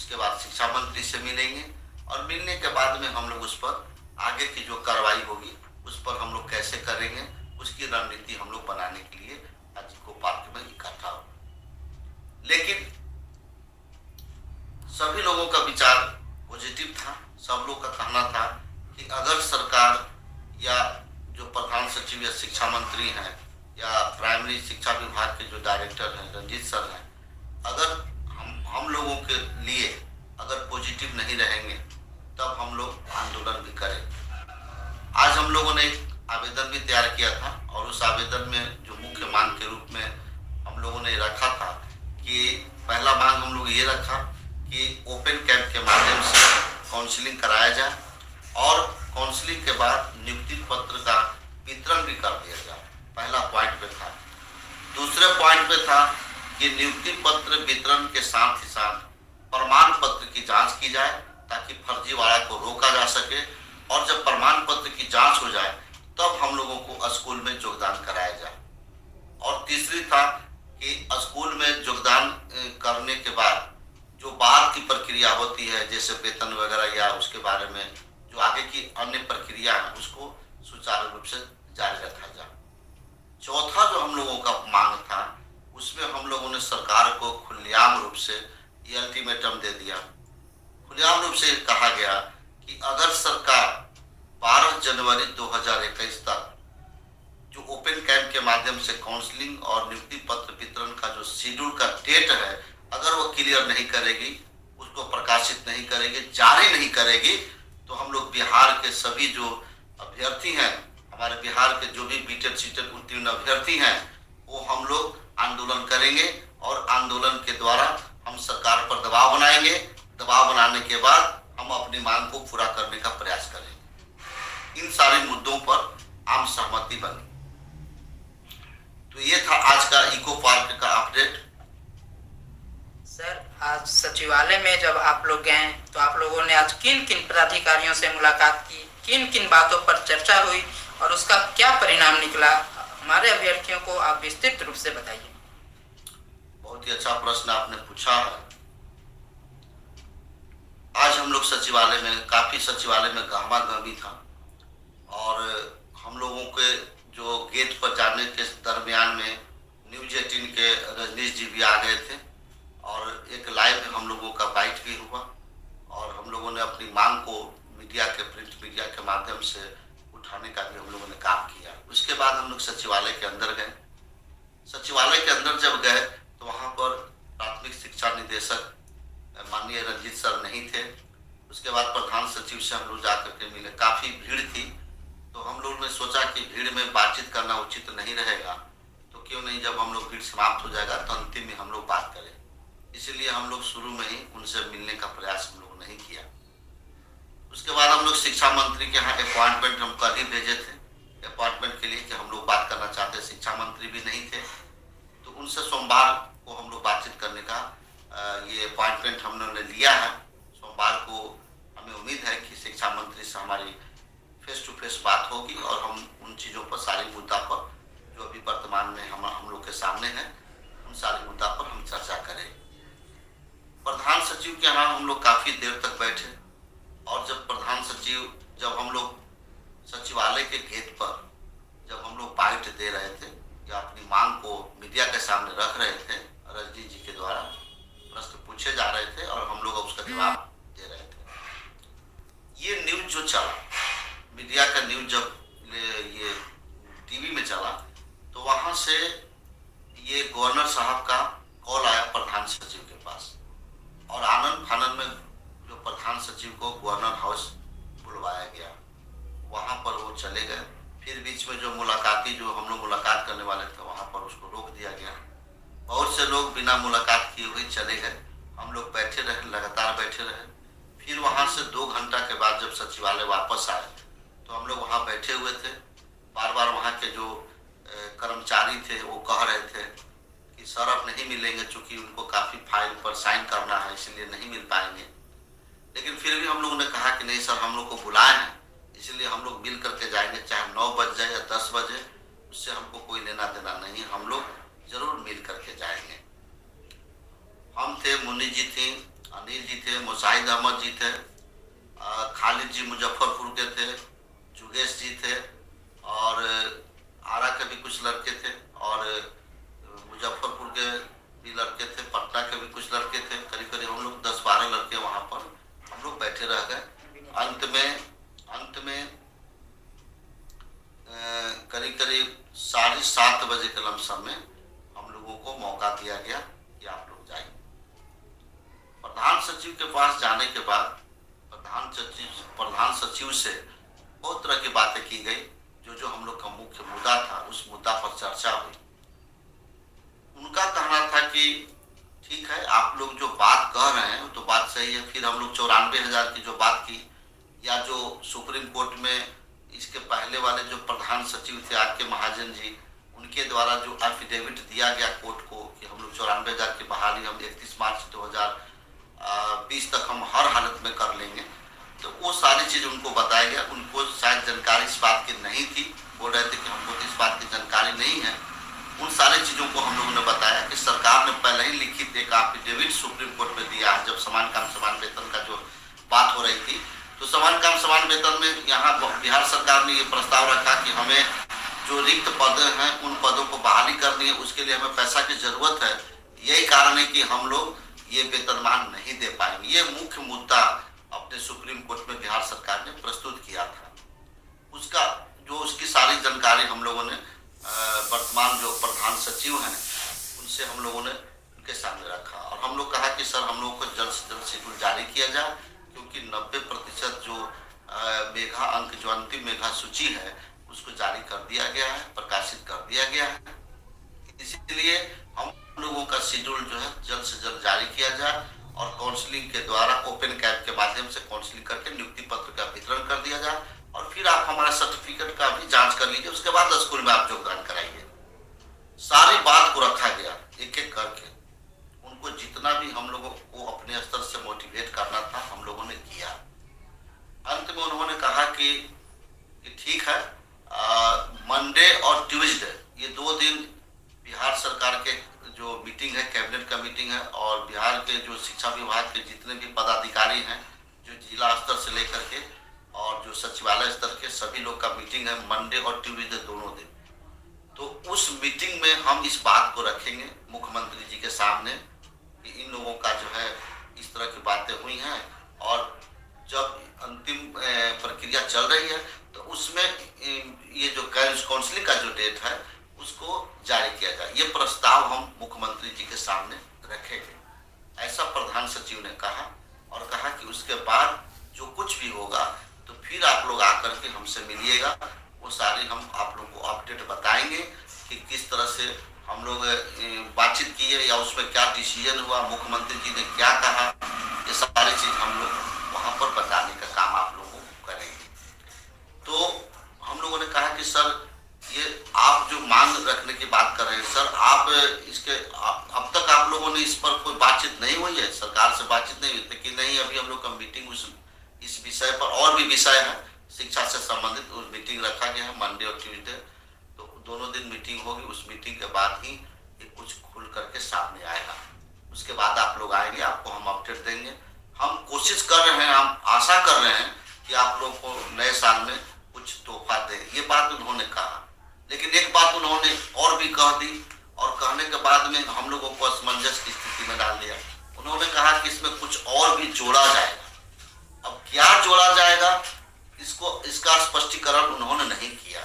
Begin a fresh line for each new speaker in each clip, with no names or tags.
उसके बाद शिक्षा मंत्री से मिलेंगे और मिलने के बाद में हम लोग उस पर आगे की जो कार्रवाई होगी उस पर हम लोग कैसे करेंगे उसकी रणनीति हम लोग बनाने के लिए आज इको पार्क में इकट्ठा हो। लेकिन सभी लोगों का विचार पॉजिटिव था। सब लोग का कहना था कि अगर सरकार या जो प्रधान सचिव या शिक्षा मंत्री हैं या प्राइमरी शिक्षा विभाग के जो डायरेक्टर हैं रंजीत सर हैं, अगर हम लोगों के लिए अगर पॉजिटिव नहीं रहेंगे तब हम लोग आंदोलन भी करें। आज हम लोगों ने एक आवेदन भी तैयार किया था और उस आवेदन में जो मुख्य मांग के रूप में हम लोगों ने रखा था कि पहला मांग हम लोग ये रखा कि ओपन कैंप के माध्यम से काउंसलिंग कराया जाए और काउंसलिंग के बाद नियुक्ति पत्र का वितरण भी कर दिया जाए। पहला पॉइंट पे था। दूसरे पॉइंट पे था कि नियुक्ति पत्र वितरण के साथ ही साथ प्रमाण पत्र की जांच की जाए ताकि फर्जीवाड़ा को रोका जा सके और जब प्रमाण पत्र की जांच हो जाए तब हम लोगों को स्कूल में योगदान कराया जाए। और तीसरी था कि स्कूल में योगदान करने के बाद जो बाद की प्रक्रिया होती है जैसे वेतन वगैरह या उसके बारे में जो आगे की अन्य प्रक्रिया है उसको सुचारू रूप से जारी रखा जाए। चौथा जो हम लोगों का मांग था उसमें हम लोगों ने सरकार को खुलेआम रूप से ये अल्टीमेटम दे दिया। खुलेआम रूप से कहा गया कि अगर सरकार 12 जनवरी 2021 तक जो ओपन कैंप के माध्यम से काउंसलिंग और नियुक्ति पत्र वितरण का जो शेड्यूल का डेट है अगर वो क्लियर नहीं करेगी, उसको प्रकाशित नहीं करेगी, जारी नहीं करेगी तो हम लोग बिहार के सभी जो अभ्यर्थी हैं, हमारे बिहार के जो भी बीटेड सीटेड उत्तीर्ण अभ्यर्थी हैं वो हम लोग आंदोलन करेंगे और आंदोलन के द्वारा हम सरकार पर दबाव बनाएंगे। दबाव बनाने के बाद हम अपनी मांग को पूरा करने का प्रयास करेंगे। इन सारे मुद्दों पर आम सहमति बनी। तो ये था आज का इको पार्क का अपडेट।
सर, आज सचिवालय में जब आप लोग गए तो आप लोगों ने आज किन किन पदाधिकारियों से मुलाकात की, किन किन बातों पर चर्चा हुई और उसका क्या परिणाम निकला, हमारे अभ्यर्थियों को आप विस्तृत रूप से बताइए।
बहुत ही अच्छा प्रश्न आपने पूछा है। आज हम लोग सचिवालय में काफी सचिवालय में गहमा गहमी था और हम लोगों के जो गेट पर जाने के दरमियान में न्यूज 18 के रजनीश जी भी आ गए थे और एक लाइव हम लोगों का बाइट भी हुआ और हम लोगों ने अपनी मांग को मीडिया के प्रिंट मीडिया के माध्यम से उठाने का भी हम लोगों ने काम किया। उसके बाद हम लोग सचिवालय के अंदर गए। सचिवालय के अंदर जब गए तो वहाँ पर प्राथमिक शिक्षा निदेशक माननीय रंजीत सर नहीं थे। उसके बाद प्रधान सचिव से हम लोग जाकर के मिले। काफ़ी भीड़ थी तो हम लोग ने सोचा कि भीड़ में बातचीत करना उचित नहीं रहेगा, तो क्यों नहीं जब हम लोग भीड़ समाप्त हो जाएगा तो अंतिम में हम लोग बात करें। इसीलिए हम लोग शुरू में ही उनसे मिलने का प्रयास हम लोग नहीं किया। उसके बाद हम लोग शिक्षा मंत्री के यहाँ अपॉइंटमेंट हम कल ही भेजे थे अपॉइंटमेंट के लिए कि हम लोग बात करना चाहते। शिक्षा मंत्री भी नहीं थे तो उनसे सोमवार को हम लोग बातचीत करने का ये अपॉइंटमेंट हमने लिया है। सोमवार को हमें उम्मीद है कि शिक्षा मंत्री से हमारी फेस टू फेस बात होगी और हम उन चीज़ों पर सारी मुद्दा पर जो अभी वर्तमान में हम लोग के सामने है उन सारी मुद्दा पर हम चर्चा करें। प्रधान सचिव के यहाँ हम लोग काफ़ी देर तक बैठे और जब हम लोग सचिवालय के गेट पर जब हम लोग बाइट दे रहे थे या अपनी मांग को मीडिया के सामने रख रहे थे, रजनी जी के द्वारा प्रश्न पूछे जा रहे थे और हम लोग उसका जवाब दे रहे थे। ये न्यूज जो चला, मीडिया का न्यूज जब ये टीवी में चला तो वहाँ से ये गवर्नर साहब का कॉल आया प्रधान सचिव के पास और आनंद फानन में जो प्रधान सचिव को गवर्नर हाउस बुलवाया गया। वहाँ पर वो चले गए। फिर बीच में जो मुलाकाती जो हम लोग मुलाकात करने वाले थे वहाँ पर उसको रोक दिया गया। बहुत से लोग बिना मुलाकात किए हुए चले गए। हम लोग बैठे रहे, लगातार बैठे रहे। फिर वहाँ से 2 घंटा के बाद जब सचिवालय वापस आए तो हम लोग वहाँ बैठे हुए थे। बार बार वहाँ के जो कर्मचारी थे वो कह रहे थे कि सर अब नहीं मिलेंगे, चूँकि उनको काफ़ी फाइल पर साइन करना है इसलिए नहीं मिल पाएंगे। लेकिन फिर भी हम लोगों ने कहा कि नहीं सर, हम लोग को बुलाए हैं इसलिए हम लोग मिल करके जाएंगे, चाहे 9 बज जाए या 10 बजे, उससे हमको कोई लेना देना नहीं, हम लोग जरूर मिल करके जाएंगे। हम थे, मुन्नी जी थी, अनिल जी थे, मुजाहिद अहमद जी थे, खालिद जी मुजफ्फरपुर के थे, जुगेश जी थे, और आरा के भी कुछ लड़के थे, और मुजफ्फरपुर के भी लड़के थे, पटना के भी कुछ लड़के थे। करीब करीब हम लोग 10-12 लड़के वहाँ पर हम लोग बैठे रह गए। अंत में करीब करीब 7:30 बजे के लमसम में हम लोगों को मौका दिया गया कि आप लोग जाइए। प्रधान सचिव के पास जाने के बाद प्रधान सचिव से बहुत तरह की बातें की गई। जो हम लोग का मुख्य मुद्दा था, उस मुद्दा पर चर्चा हुई। उनका कहना था कि ठीक है, आप लोग जो बात कह रहे हैं वो तो बात सही है। फिर हम लोग 94,000 की जो बात की, या जो सुप्रीम कोर्ट में इसके पहले वाले जो प्रधान सचिव थे आर के महाजन जी, उनके द्वारा जो एफिडेविट दिया गया कोर्ट को कि हम लोग 94,000 की बहाली हम 31 मार्च 2020 तक हम हर हालत में कर लेंगे, तो वो सारी चीज़ उनको बताया गया। उनको शायद जानकारी इस बात की नहीं थी, बोल रहे थे कि हमको तो इस बात की जानकारी नहीं है। उन सारी चीज़ों को हम लोगों ने बताया कि सरकार ने पहले ही लिखित एक एफिडेविट सुप्रीम कोर्ट में दिया है। जब समान काम समान वेतन का जो बात हो रही थी, तो समान काम समान वेतन में यहाँ बिहार सरकार ने ये प्रस्ताव रखा कि हमें जो रिक्त पद हैं उन पदों को बहाली करनी है, उसके लिए हमें पैसा की जरूरत है। यही कारण है कि हम लोग ये वेतनमान नहीं दे पाएंगे। ये मुख्य मुद्दा अपने सुप्रीम कोर्ट में बिहार सरकार ने प्रस्तुत किया था। उसकी सारी जानकारी हम लोगों ने वर्तमान जो प्रधान सचिव हैं उनसे हम लोगों ने उनके सामने रखा, और हम लोग कहा कि सर हम लोगों को जल्द से जल्द शेड्यूल जारी किया जाए, क्योंकि 90% जो मेघा अंक जो अंतिम मेघा सूची है उसको जारी कर दिया गया है, प्रकाशित कर दिया गया है। इसीलिए हम लोगों का शेड्यूल जो है जल्द से जल्द जारी किया जाए, और काउंसलिंग के द्वारा ओपन कैब के माध्यम से काउंसलिंग करके नियुक्ति पत्र का वितरण कर दिया जाए, और फिर आप हमारा सर्टिफिकेट का भी जांच कर लीजिए। उसके बाद स्कूल में आप योगदान कराइए। सारी बात को रखा गया एक एक करके। उनको जितना भी हम लोगों को अपने स्तर से मोटिवेट करना था हम लोगों ने किया। अंत में उन्होंने कहा कि ठीक है, मंडे और ट्यूसडे ये 2 दिन बिहार सरकार के जो मीटिंग है, कैबिनेट का मीटिंग है, और बिहार के जो शिक्षा विभाग के जितने भी पदाधिकारी हैं, जो जिला स्तर से लेकर के और जो सचिवालय स्तर के सभी लोग का मीटिंग है मंडे और ट्यूसडे दोनों दिन। तो उस मीटिंग में हम इस बात को रखेंगे मुख्यमंत्री जी के सामने कि इन लोगों का जो है इस तरह की बातें हुई हैं, और जब अंतिम प्रक्रिया चल रही है तो उसमें ये जो काउंसलिंग का जो डेट है उसको जारी किया जाए। ये प्रस्ताव हम मुख्यमंत्री जी के सामने रखेंगे, ऐसा प्रधान सचिव ने कहा, और कहा कि उसके बाद जो कुछ भी होगा तो फिर आप लोग आकर के हमसे मिलिएगा, वो सारी हम आप लोग को अपडेट बताएंगे कि किस तरह से हम लोग बातचीत किए या उसमें क्या डिसीजन हुआ, मुख्यमंत्री जी ने क्या कहा, ये सारी चीज हम लोग वहाँ पर बताने का काम आप लोगों को करेंगे। तो हम लोगों ने कहा कि सर ये आप जो मांग रखने की बात कर रहे हैं सर, आप इसके अब तक आप लोगों ने इस पर कोई बातचीत नहीं हुई है, सरकार से बातचीत नहीं हुई थी कि नहीं? अभी हम लोग का मीटिंग इस विषय पर, और भी विषय है शिक्षा से संबंधित, उस मीटिंग रखा गया है मंडे और ट्यूसडे, तो दोनों दिन मीटिंग होगी। उस मीटिंग के बाद ही ये कुछ खुल करके सामने आएगा। उसके बाद आप लोग आएंगे, आपको हम अपडेट देंगे। हम कोशिश कर रहे हैं, हम आशा कर रहे हैं कि आप लोग को नए साल में कुछ तोहफा दें। ये बात उन्होंने कहा, लेकिन एक बात उन्होंने और भी कह दी, और कहने के बाद में हम लोगों को असमंजस की स्थिति में डाल दिया। उन्होंने कहा कि इसमें कुछ और भी जोड़ा जाएगा। अब क्या जोड़ा जाएगा इसका स्पष्टीकरण उन्होंने नहीं किया।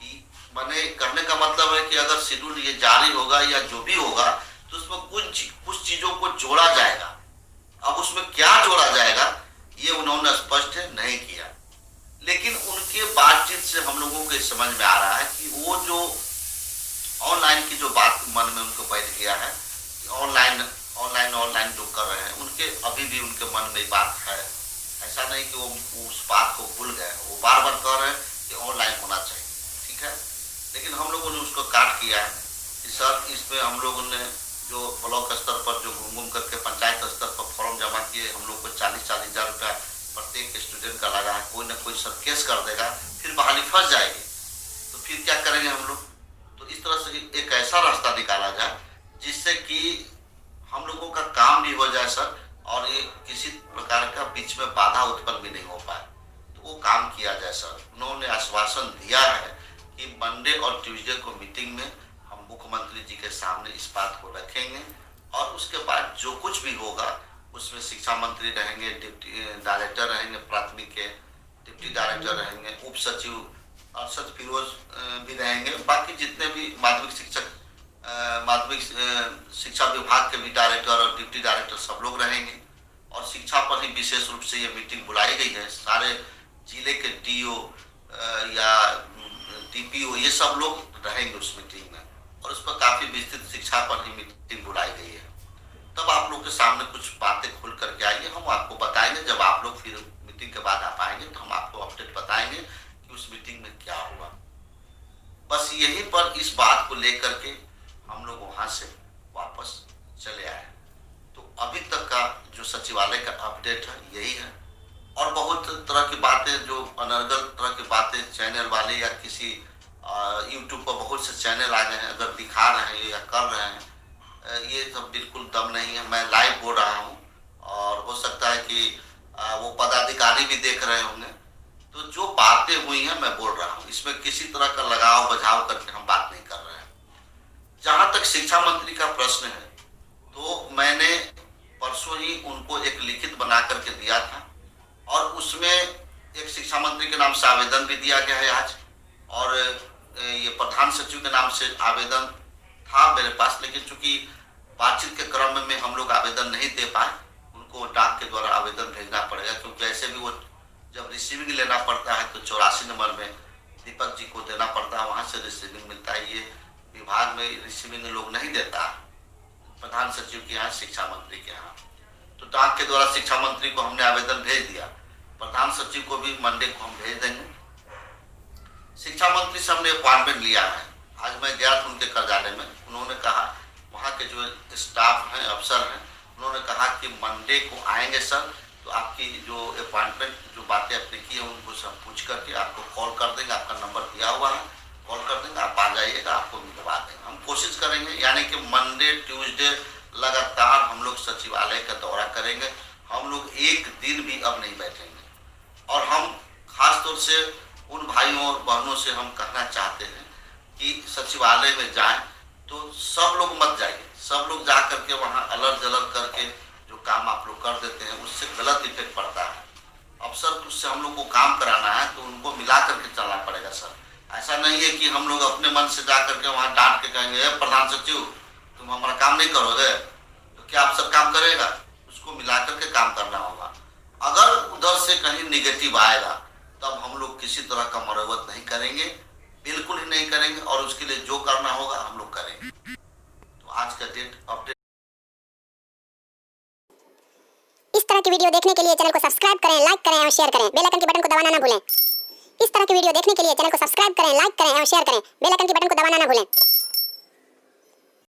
कि मैंने कहने का मतलब है कि अगर शेड्यूल ये जारी होगा या जो भी होगा तो उसमें कुछ चीजों को जोड़ा जाएगा। अब उसमें क्या जोड़ा जाएगा ये उन्होंने स्पष्ट नहीं किया, लेकिन उनके बातचीत से हम लोगों को समझ में आ रहा है कि वो जो ऑनलाइन की जो बात मन में उनको बैठ गया है, ऑनलाइन जो कर रहे हैं उनके अभी भी उनके मन में बात है। ऐसा नहीं कि वो उस बात को भूल गए, वो बार बार कह रहे हैं कि ऑनलाइन होना चाहिए, ठीक है। लेकिन हम लोगों ने उसको काट किया है कि सर इसमें हम लोगों ने जो ब्लॉक स्तर पर जो घूम करके पंचायत स्तर पर फॉर्म जमा किए, हम लोग को 40-40 हज़ार रुपया प्रत्येक स्टूडेंट का लगा है। कोई ना कोई सर केस कर देगा, फिर बहाली फंस जाएगी, तो फिर क्या करेंगे हम लोग? तो इस तरह से एक ऐसा रास्ता निकाला जाए जिससे कि हम लोगों का काम भी हो जाए सर, और ये किसी प्रकार का बीच में बाधा उत्पन्न भी नहीं हो पाए, तो वो काम किया जाए सर। उन्होंने आश्वासन दिया है कि मंडे और ट्यूसडे को मीटिंग में हम मुख्यमंत्री जी के सामने इस बात को रखेंगे और उसके बाद जो कुछ भी होगा उसमें शिक्षा मंत्री रहेंगे, डिप्टी डायरेक्टर रहेंगे, प्राथमिक के डिप्टी डायरेक्टर रहेंगे, उप सचिव अरशद फिरोज भी रहेंगे, बाकी जितने भी माध्यमिक शिक्षा विभाग के भी डायरेक्टर और डिप्टी डायरेक्टर सब लोग रहेंगे और शिक्षा पर ही विशेष रूप से ये मीटिंग बुलाई गई है। सारे जिले के डीओ या टीपीओ ये सब लोग रहेंगे उस मीटिंग में और उस पर काफी विस्तृत शिक्षा पर ही मीटिंग बुलाई गई है। तब आप लोग के सामने कुछ बातें खुल करके आएंगे, हम आपको बताएंगे। जब आप लोग फिर मीटिंग के बाद आप आएंगे तो हम आपको अपडेट बताएंगे कि उस मीटिंग में क्या हुआ। बस यहीं पर इस बात को लेकर के हम लोग वहां से वापस चले आए। तो अभी तक का जो सचिवालय का अपडेट है यही है और बहुत तरह की बातें जो अनर्गल तरह की बातें चैनल वाले या किसी यूट्यूब पर बहुत से चैनल आ गए हैं, अगर दिखा रहे हैं या कर रहे हैं, ये सब बिल्कुल दम नहीं है। मैं लाइव बोल रहा हूँ और हो सकता है कि वो पदाधिकारी भी देख रहे होंगे। तो जो बातें हुई हैं मैं बोल रहा हूँ, इसमें किसी तरह का लगाव बझाव करके हम बात नहीं कर रहे हैं। जहां तक शिक्षा मंत्री का प्रश्न है तो मैंने परसों ही उनको एक लिखित बना करके दिया था और उसमें एक शिक्षा मंत्री के नाम से आवेदन भी दिया गया है आज, और ये प्रधान सचिव के नाम से आवेदन था मेरे पास, लेकिन चूंकि बातचीत के क्रम में हम लोग आवेदन नहीं दे पाए, उनको डाक के द्वारा आवेदन भेजना पड़ेगा, क्योंकि ऐसे भी वो जब रिसीविंग लेना पड़ता है तो 84 नंबर में दीपक जी को देना पड़ता है, वहां से रिसीविंग मिलता है। ये विभाग में रिसीविंग लोग नहीं देता, प्रधान सचिव के यहाँ, शिक्षा मंत्री के यहाँ। तो डाक के द्वारा शिक्षा मंत्री को हमने आवेदन भेज दिया, प्रधान सचिव को भी मंडे को हम भेज देंगे। शिक्षा मंत्री से हमने अपॉइंटमेंट लिया है। आज मैं गया था उनके कार्यालय में, उन्होंने कहा, वहाँ के जो स्टाफ हैं, अफसर हैं, उन्होंने कहा कि मंडे को आएंगे सर, तो आपकी जो अपॉइंटमेंट जो बातें आपने की है उनको सब पूछ करके आपको कॉल कर देंगे, आपका नंबर दिया हुआ है, कॉल कर देंगे, आप आ जाइएगा, आपको मिलवा देंगे। हम कोशिश करेंगे, यानी कि मंडे ट्यूसडे लगातार हम लोग सचिवालय का दौरा करेंगे। हम लोग एक दिन भी अब नहीं बैठेंगे और हम खास तौर से उन भाइयों और बहनों से हम कहना चाहते हैं कि सचिवालय में जाएं तो सब लोग मत जाइए। सब लोग जा करके वहाँ अलर जलर करके जो काम आप लोग कर देते हैं उससे गलत इफेक्ट पड़ता है। अफसर उससे हम लोग को काम कराना है तो उनको मिला करके चलना पड़ेगा सर। ऐसा नहीं है कि हम लोग अपने मन से जा करके वहाँ डांट के कहेंगे प्रधान सचिव तुम हमारा काम नहीं करोगे, तो क्या अफसर काम करेगा? उसको मिला करके काम करना होगा। अगर उधर से कहीं निगेटिव आएगा तब हम लोग किसी तरह का मरम्मत नहीं करेंगे, बिल्कुल ही नहीं करेंगे, और उसके लिए जो करना होगा हम लोग करेंगे। तो आज का डेट अपडेट।
इस तरह की वीडियो देखने के लिए चैनल को सब्सक्राइब करें, लाइक करें और शेयर करें। बेल आइकन के बटन को दबाना ना भूलें। इस तरह की वीडियो देखने के लिए चैनल को सब्सक्राइब करें, लाइक करें और शेयर करें। बेल आइकन के बटन को दबाना ना भूलें।